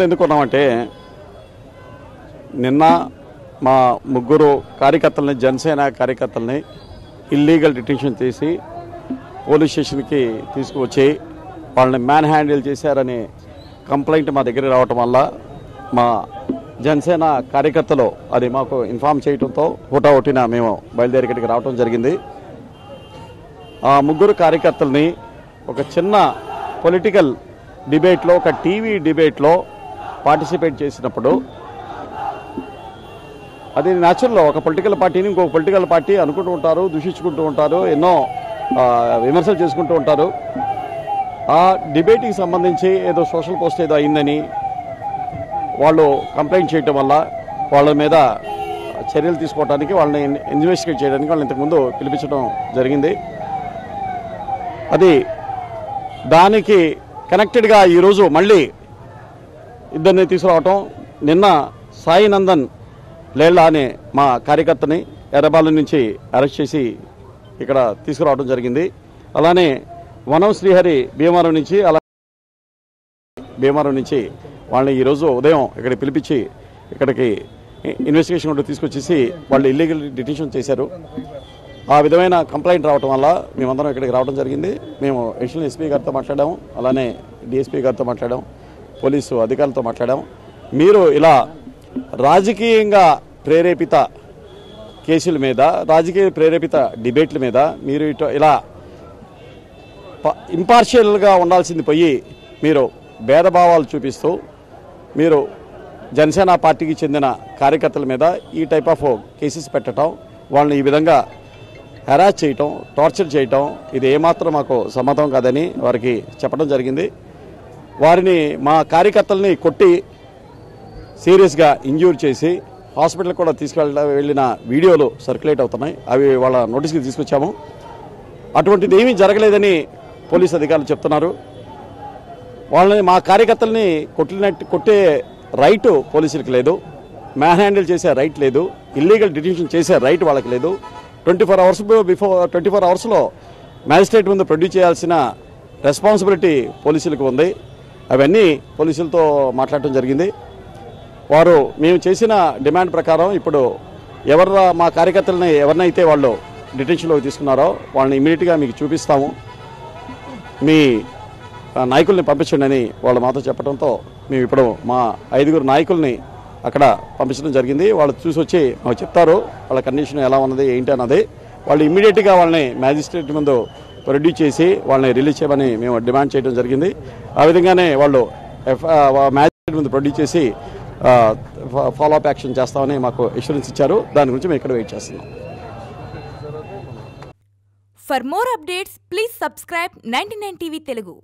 ఎందుకున్నామంటే నిన్న మా ముగ్గురు కార్యకర్తల్ని జనసేన కార్యకర్తల్ని ఇల్లీగల్ డిటెన్షన్ చేసి పోలీస్ స్టేషన్కి తీసుకువచ్చి వాళ్ళని మ్యాన్ హ్యాండిల్ చేశారనే కంప్లైంట్ మా దగ్గర రావటం వల్ల మా జనసేన కార్యకర్తలు అది మాకు ఇన్ఫామ్ చేయడంతో హుటాహుటిన మేము బయలుదేరి ఇక్కడికి రావడం జరిగింది. ఆ ముగ్గురు కార్యకర్తల్ని ఒక చిన్న పొలిటికల్ డిబేట్లో, ఒక టీవీ డిబేట్లో పార్టిసిపేట్ చేసినప్పుడు అది న్యాచురల్. ఒక పొలిటికల్ పార్టీని ఇంకొక పొలిటికల్ పార్టీ అనుకుంటూ ఉంటారు, దూషించుకుంటూ ఉంటారు, ఎన్నో విమర్శలు చేసుకుంటూ ఉంటారు. ఆ డిబేట్కి సంబంధించి ఏదో సోషల్ పోస్ట్ ఏదో అయిందని వాళ్ళు కంప్లైంట్ చేయటం వల్ల వాళ్ళ మీద చర్యలు తీసుకోవడానికి, వాళ్ళని ఇన్వెస్టిగేట్ చేయడానికి వాళ్ళని ఇంతకుముందు పిలిపించడం జరిగింది. అది దానికి కనెక్టెడ్గా ఈరోజు మళ్ళీ ఇద్దరిని తీసుకురావటం, నిన్న సాయి నందన్ లేళ్లా అనే మా కార్యకర్తని ఎర్రబాలెం నుంచి అరెస్ట్ చేసి ఇక్కడ తీసుకురావడం జరిగింది. అలానే వనం శ్రీహరి భీమవరం నుంచి వాళ్ళని ఈరోజు ఉదయం ఇక్కడికి పిలిపించి ఇక్కడికి ఇన్వెస్టిగేషన్ కూడా తీసుకొచ్చేసి వాళ్ళు ఇల్లీగల్ డిటెన్షన్ చేశారు. ఆ విధమైన కంప్లైంట్ రావడం వల్ల మేమందరం ఇక్కడికి రావడం జరిగింది. మేము అడిషనల్ ఎస్పీ గారితో మాట్లాడాము, అలానే డిఎస్పీ గారితో మాట్లాడాం, పోలీసు అధికారులతో మాట్లాడాం. మీరు ఇలా రాజకీయంగా ప్రేరేపిత కేసుల మీద, రాజకీయ ప్రేరేపిత డిబేట్ల మీద మీరు ఇలా ఇంపార్షియల్గా ఉండాల్సింది పోయి మీరు భేదభావాలు చూపిస్తూ మీరు జనసేన పార్టీకి చెందిన కార్యకర్తల మీద ఈ టైప్ ఆఫ్ కేసెస్ పెట్టడం, వాళ్ళని ఈ విధంగా హెరాస్ చేయటం, టార్చర్ చేయటం, ఇది ఏమాత్రం మాకు సమ్మతం కాదని వారికి చెప్పడం జరిగింది. వారిని, మా కార్యకర్తల్ని కొట్టి సీరియస్గా ఇంజ్యూర్ చేసి హాస్పిటల్ కూడా వెళ్ళిన వీడియోలు సర్క్యులేట్ అవుతున్నాయి. అవి వాళ్ళ నోటీస్కి తీసుకొచ్చాము. అటువంటిది ఏమీ జరగలేదని పోలీసు అధికారులు చెప్తున్నారు. వాళ్ళని, మా కార్యకర్తల్ని కొట్టే రైట్ పోలీసులకు లేదు, మ్యాన్ హ్యాండిల్ చేసే రైట్ లేదు, ఇల్లీగల్ డిటెన్షన్ చేసే రైట్ వాళ్ళకి లేదు. 24 అవర్స్లో మ్యాజిస్ట్రేట్ ముందు ప్రొడ్యూస్ చేయాల్సిన రెస్పాన్సిబిలిటీ పోలీసులకు ఉంది. అవన్నీ పోలీసులతో మాట్లాడటం జరిగింది. వారు మేము చేసిన డిమాండ్ ప్రకారం ఇప్పుడు మా కార్యకర్తలని ఎవరినైతే వాళ్ళు డిటెన్షన్లోకి తీసుకున్నారో వాళ్ళని ఇమీడియట్గా మీకు చూపిస్తాము, మీ నాయకుల్ని పంపించండి అని వాళ్ళు మాతో చెప్పడంతో మేము ఇప్పుడు మా 5 నాయకుల్ని అక్కడ పంపించడం జరిగింది. వాళ్ళు చూసి వచ్చి మాకు చెప్తారు వాళ్ళ కండిషన్ ఎలా ఉన్నది ఏంటి అన్నది. వాళ్ళు ఇమీడియట్గా వాళ్ళని మ్యాజిస్ట్రేట్ ముందు ప్రొడ్యూస్ చేసి వాళ్ళని రిలీజ్ చేయమని మేము డిమాండ్ చేయడం జరిగింది. ఆ విధంగానే వాళ్ళు మ్యాజిస్ట్రేట్ ముందు ప్రొడ్యూస్ చేసి ఫాలో అప్ యాక్షన్ చేస్తామని మాకు అష్యూరెన్స్ ఇచ్చారు. దాని గురించి మేము ఇక్కడ వెయిట్ చేస్తున్నాం. For more updates, please subscribe 99 TV Telugu.